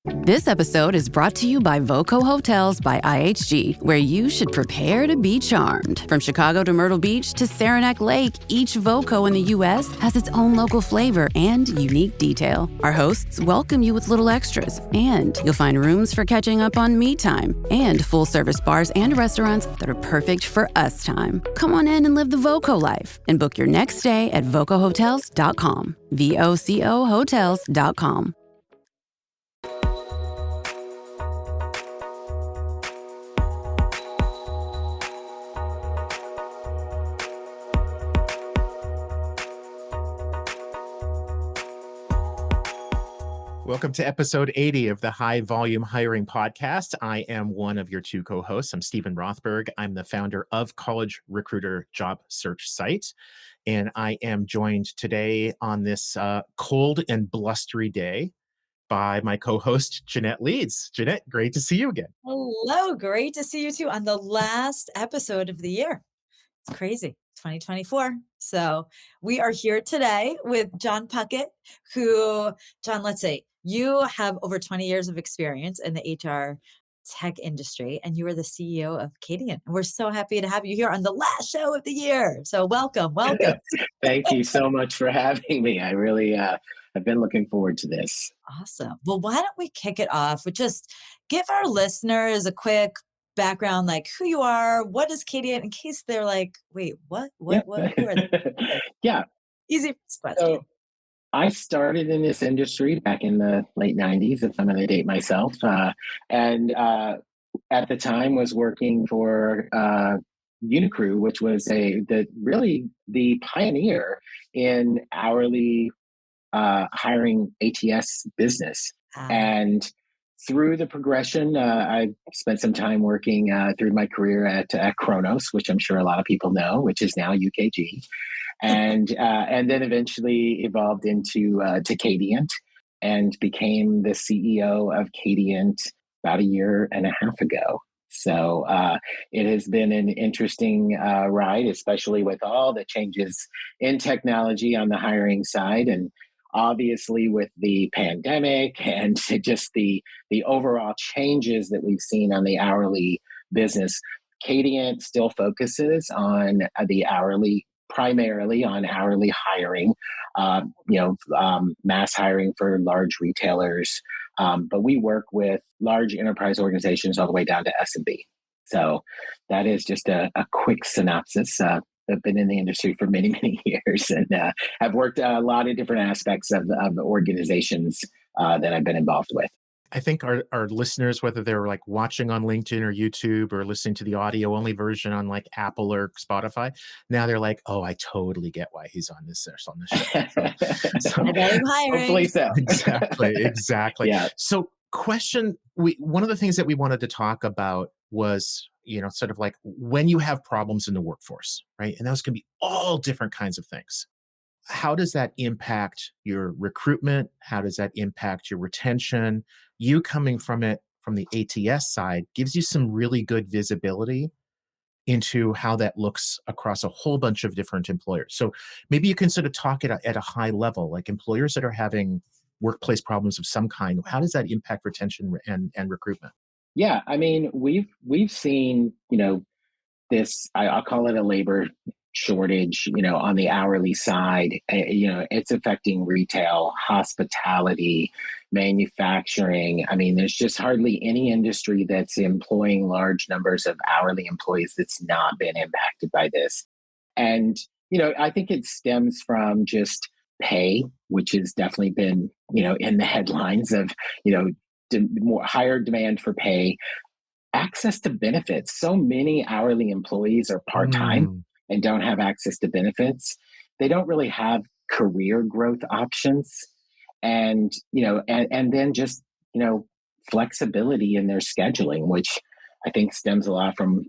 This episode is brought to you by Voco Hotels by IHG, where you should prepare to be charmed. From Chicago to Myrtle Beach to Saranac Lake, each Voco in the U.S. has its own local flavor and unique detail. Our hosts welcome you with little extras, and you'll find rooms for catching up on me time and full-service bars and restaurants that are perfect for us time. Come on in and live the Voco life and book your next stay at vocohotels.com. VOCO hotels.com. Welcome to episode 80 of the High Volume Hiring Podcast. I am one of your two co-hosts. I'm Stephen Rothberg. I'm the founder of College Recruiter Job Search Site. And I am joined today on this cold and blustery day by my co-host, Jeanette Leeds. Jeanette, great to see you again. Hello, great to see you too on the last episode of the year. It's crazy, 2024. So we are here today with John Puckett, who, John, let's say you have over 20 years of experience in the HR tech industry, and you are the CEO of Cadian. And we're so happy to have you here on the last show of the year. So welcome. Thank you so much for having me. I really, I've been looking forward to this. Awesome. Well, why don't we kick it off with just give our listeners a quick background, like who you are, what is Cadian, in case they're like, wait, what, who are they? Yeah. Easy question. So I started in this industry back in the late 90s, if I'm going to date myself. And at the time was working for Unicrew, which was really the pioneer in hourly hiring ATS business. And through the progression, I spent some time working through my career at Kronos, which I'm sure a lot of people know, which is now UKG, and then eventually evolved into to Cadiant and became the CEO of Cadiant about a year and a half ago. So it has been an interesting ride, especially with all the changes in technology on the hiring side, and obviously with the pandemic and just the overall changes that we've seen on the hourly business. Cadiant still focuses on the hourly, primarily on hourly hiring, mass hiring for large retailers. But we work with large enterprise organizations all the way down to S&B. So that is just a quick synopsis. I've been in the industry for many, many years and have worked a lot of different aspects of the organizations that I've been involved with. I think our listeners, whether they're like watching on LinkedIn or YouTube or listening to the audio only version on like Apple or Spotify, now they're like, oh, I totally get why he's on this show. So hopefully so. Exactly. Yeah. So one of the things that we wanted to talk about was, sort of like when you have problems in the workforce, right? And those can be all different kinds of things. How does that impact your recruitment? How does that impact your retention? You coming from the ATS side gives you some really good visibility into how that looks across a whole bunch of different employers. So maybe you can sort of talk at a high level, like employers that are having workplace problems of some kind. How does that impact retention and recruitment? Yeah, I mean, we've seen, this, I'll call it a labor shortage, on the hourly side. It's affecting retail, hospitality, manufacturing. I mean, there's just hardly any industry that's employing large numbers of hourly employees that's not been impacted by this. And, I think it stems from just pay, which has definitely been, in the headlines of, more higher demand for pay, access to benefits. So many hourly employees are part-time and don't have access to benefits. They don't really have career growth options. And, and then just, flexibility in their scheduling, which I think stems a lot from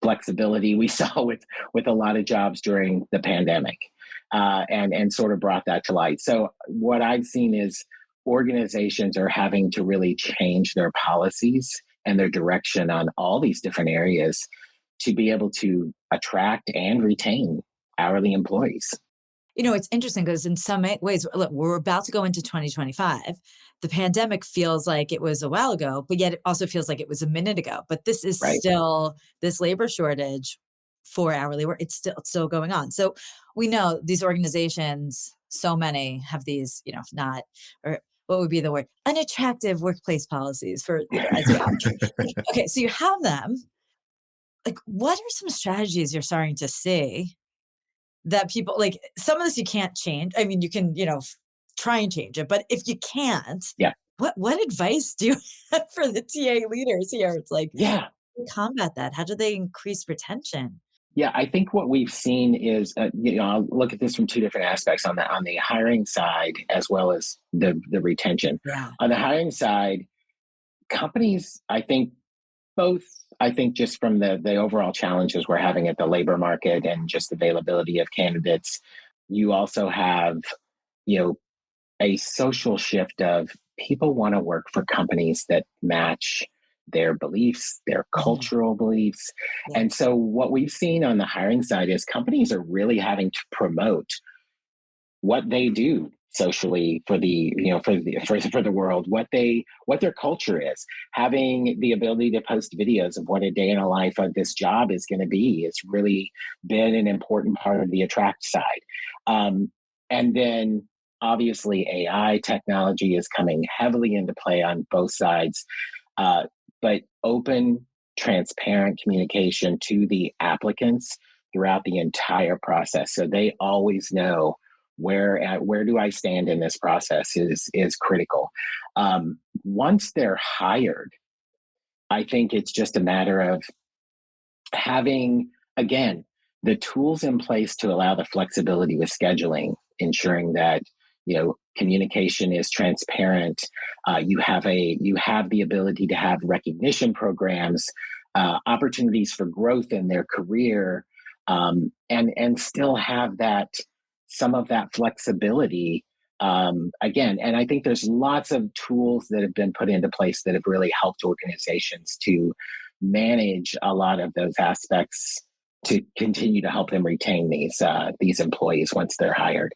flexibility we saw with a lot of jobs during the pandemic, and sort of brought that to light. So what I've seen is organizations are having to really change their policies and their direction on all these different areas to be able to attract and retain hourly employees. It's interesting because in some ways, look, we're about to go into 2025. The pandemic feels like it was a while ago, but yet it also feels like it was a minute ago. But this is Right. still this labor shortage for hourly work. It's still going on. So we know these organizations, so many have these, not, or what would be the word, unattractive workplace policies for, as you have. Okay, so you have them. Like, what are some strategies you're starting to see that people like? Some of this you can't change. I mean, you can, try and change it, but if you can't, Yeah. what advice do you have for the TA leaders here? It's like, Yeah. how do they combat that? How do they increase retention? Yeah, I think what we've seen is, I'll look at this from two different aspects on the hiring side as well as the retention. Yeah. On the hiring side, companies, I think both, I think just from the overall challenges we're having at the labor market and just availability of candidates, you also have, you know, a social shift of people want to work for companies that match their beliefs, their Mhm. cultural beliefs. Yeah. And so what we've seen on the hiring side is companies are really having to promote what they do socially for the for the world, what their culture is. Having the ability to post videos of what a day in a life of this job is going to be, it's really been an important part of the attract side. And then obviously AI technology is coming heavily into play on both sides, uh, but open, transparent communication to the applicants throughout the entire process, so they always know where do I stand in this process is critical. Once they're hired, I think it's just a matter of having, again, the tools in place to allow the flexibility with scheduling, ensuring that communication is transparent. You have the ability to have recognition programs, opportunities for growth in their career, and still have that some of that flexibility. Again, and I think there's lots of tools that have been put into place that have really helped organizations to manage a lot of those aspects to continue to help them retain these employees once they're hired.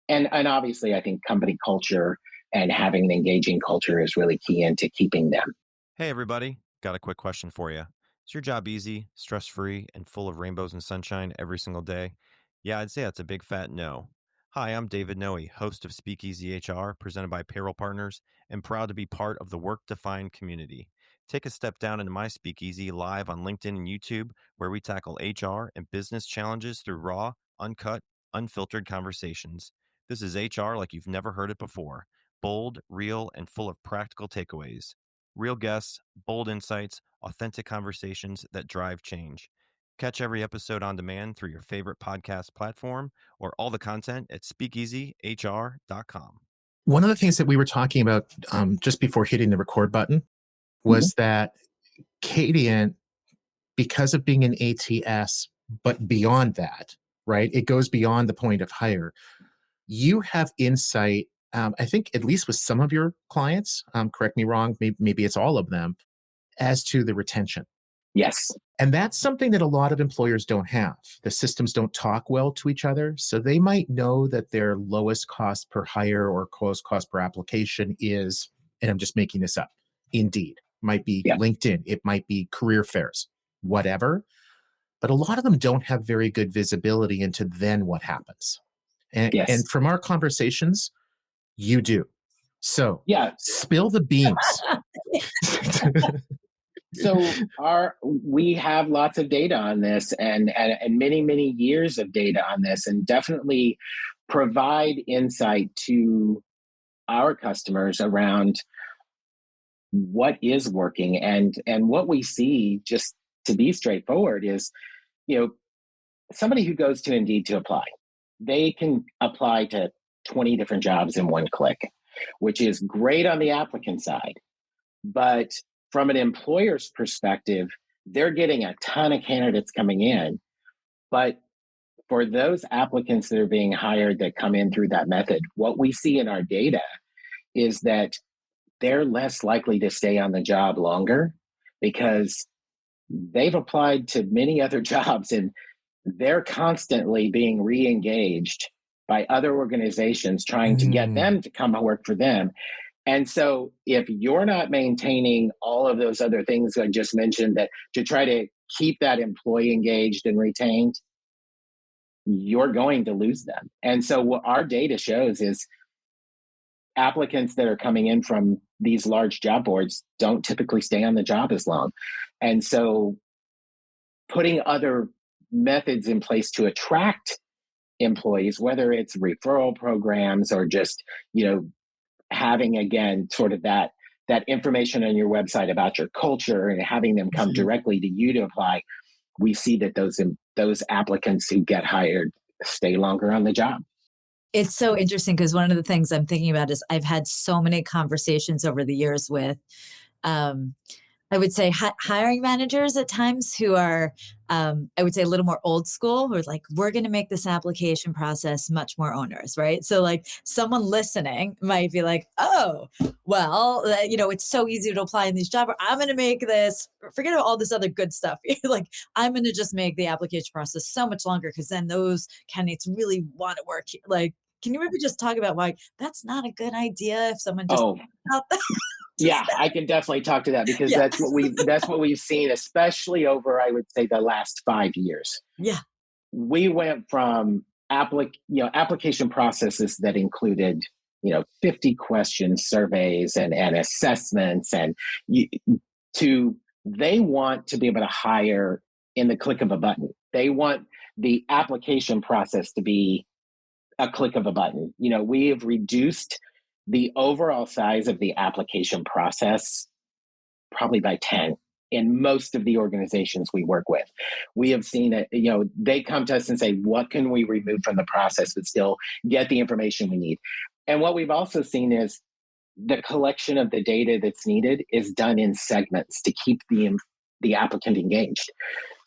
And obviously, I think company culture and having an engaging culture is really key into keeping them. Hey, everybody. Got a quick question for you. Is your job easy, stress free, and full of rainbows and sunshine every single day? Yeah, I'd say that's a big fat no. Hi, I'm David Noe, host of Speakeasy HR, presented by Payroll Partners, and proud to be part of the Work Defined community. Take a step down into my Speakeasy live on LinkedIn and YouTube, where we tackle HR and business challenges through raw, uncut, unfiltered conversations. This is HR like you've never heard it before. Bold, real, and full of practical takeaways. Real guests, bold insights, authentic conversations that drive change. Catch every episode on demand through your favorite podcast platform or all the content at speakeasyhr.com. One of the things that we were talking about just before hitting the record button Mhm. was that Cadient, because of being an ATS, but beyond that, right? It goes beyond the point of hire. You have insight, I think, at least with some of your clients, correct me wrong, maybe it's all of them, as to the retention. Yes. And that's something that a lot of employers don't have. The systems don't talk well to each other. So they might know that their lowest cost per hire or lowest cost per application is, and I'm just making this up, Indeed, might be Yeah. LinkedIn, it might be career fairs, whatever. But a lot of them don't have very good visibility into then what happens. And Yes. from our conversations, you do. So Yeah. spill the beans. So we have lots of data on this, and many years of data on this, and definitely provide insight to our customers around what is working, and what we see, just to be straightforward, is you know somebody who goes to Indeed to apply, they can apply to 20 different jobs in one click, which is great on the applicant side. But from an employer's perspective, they're getting a ton of candidates coming in. But for those applicants that are being hired that come in through that method, what we see in our data is that they're less likely to stay on the job longer because they've applied to many other jobs and they're constantly being re-engaged by other organizations trying to get Mm, them to come and work for them. And so if you're not maintaining all of those other things I just mentioned that to try to keep that employee engaged and retained, you're going to lose them. And so what our data shows is applicants that are coming in from these large job boards don't typically stay on the job as long. And so putting other methods in place to attract employees, whether it's referral programs or just, having again sort of that information on your website about your culture and having them come mhm. directly to you to apply, we see that those applicants who get hired stay longer on the job. It's so interesting because one of the things I'm thinking about is I've had so many conversations over the years with um, I would say hiring managers at times who are, I would say, a little more old school, who are like, we're going to make this application process much more onerous, right? So, like, someone listening might be like, oh, well, it's so easy to apply in these jobs. I'm going to make this, forget about all this other good stuff. Like, I'm going to just make the application process so much longer because then those candidates really want to work here. Like, can you maybe just talk about why that's not a good idea if someone just Oh, just yeah, I can definitely talk to that because yeah, that's what we've seen, especially over I would say the last 5 years. yeah, We went from application processes that included 50 questions, surveys, and assessments, and you, to they want to be able to hire in the click of a button. They want the application process to be a click of a button. We have reduced the overall size of the application process probably by 10 in most of the organizations we work with. We have seen it, they come to us and say, what can we remove from the process but still get the information we need? And what we've also seen is the collection of the data that's needed is done in segments to keep the applicant engaged.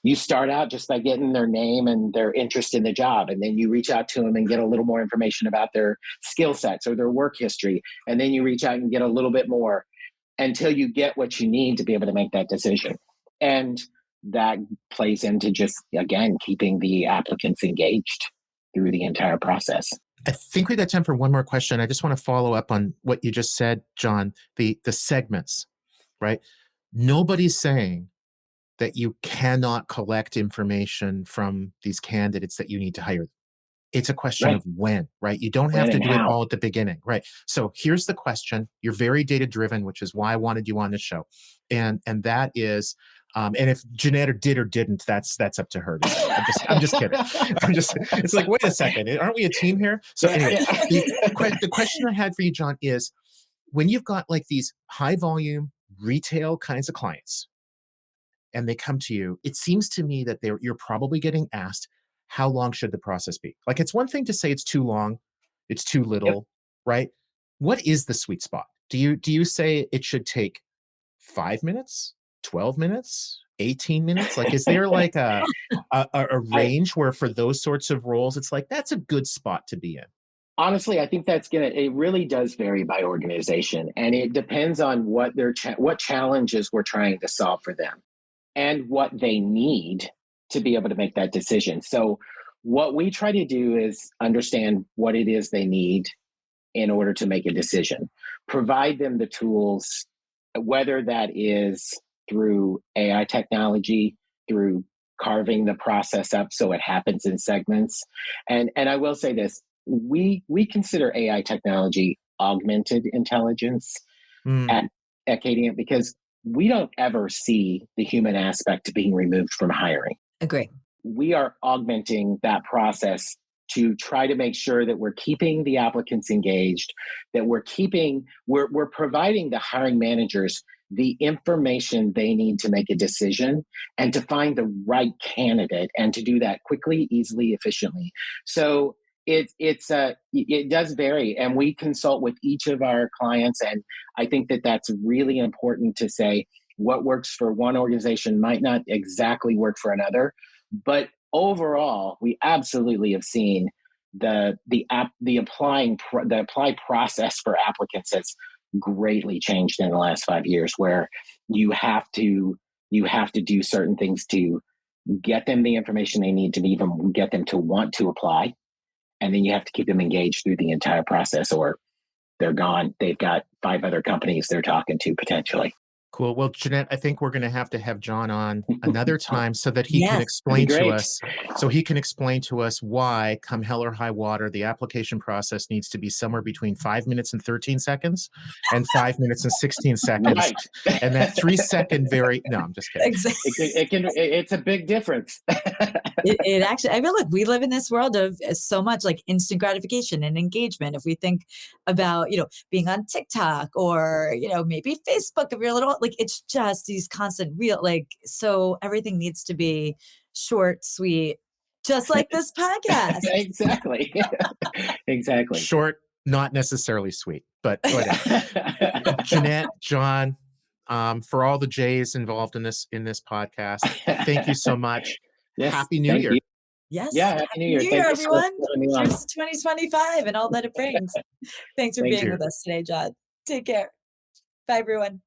You start out just by getting their name and their interest in the job, and then you reach out to them and get a little more information about their skill sets or their work history, and then you reach out and get a little bit more until you get what you need to be able to make that decision. And that plays into just, again, keeping the applicants engaged through the entire process. I think we got time for one more question. I just want to follow up on what you just said, John, the segments, right? Nobody's saying that you cannot collect information from these candidates that you need to hire. It's a question Right. of when, right? You don't have When to and do it how. all at the beginning, right? So here's the question. You're very data driven, which is why I wanted you on the show. And that is, and if Jeanette did or didn't, that's up to her to say. I'm just kidding. It's like, wait a second, aren't we a team here? So Yeah, anyway, the, yeah. the question I had for you, John, is when you've got like these high volume retail kinds of clients, and they come to you, it seems to me that you're probably getting asked, how long should the process be? Like, it's one thing to say it's too long, it's too Yep. little, right? What is the sweet spot? Do you say it should take 5 minutes, 12 minutes, 18 minutes? Like, is there like a I range where for those sorts of roles, it's like that's a good spot to be in? honestly, I think it really does vary by organization, and it depends on what challenges we're trying to solve for them and what they need to be able to make that decision. So what we try to do is understand what it is they need in order to make a decision, provide them the tools, whether that is through AI technology, through carving the process up so it happens in segments. And I will say this, we consider AI technology augmented intelligence Mm, at Acadian because we don't ever see the human aspect being removed from hiring. agree. We are augmenting that process to try to make sure that we're keeping the applicants engaged, that we're providing the hiring managers the information they need to make a decision and to find the right candidate and to do that quickly, easily, efficiently. So it does vary, and we consult with each of our clients, and I think that that's really important to say what works for one organization might not exactly work for another, but overall, we absolutely have seen the apply process for applicants has greatly changed in the last 5 years, where you have to you have to do certain things to get them the information they need to even get them to want to apply, and then you have to keep them engaged through the entire process, or they're gone. They've got 5 other companies they're talking to potentially. Cool. Well, Jeanette, I think we're going to have John on another time so that he can Yes. explain to Great. us, why, come hell or high water, the application process needs to be somewhere between 5 minutes and 13 seconds and 5 minutes and 16 seconds. Right. And that 3-second no, I'm just kidding. Exactly. It's a big difference. It actually, I feel like we live in this world of so much like instant gratification and engagement. If we think about, being on TikTok or, maybe Facebook, if you're a little, like, it's just these constant so everything needs to be short, sweet, just like this podcast. Exactly. Exactly. Short, not necessarily sweet, but whatever. Jeanette, John, for all the J's involved in this podcast, thank you so much. Yes, Happy New Year. you. Yes. Yeah, Happy New Year. Thank you so much everyone. for having me on. Here's to 2025 and all that it brings. Thanks for Thank being you. with us today, John. Take care. Bye, everyone.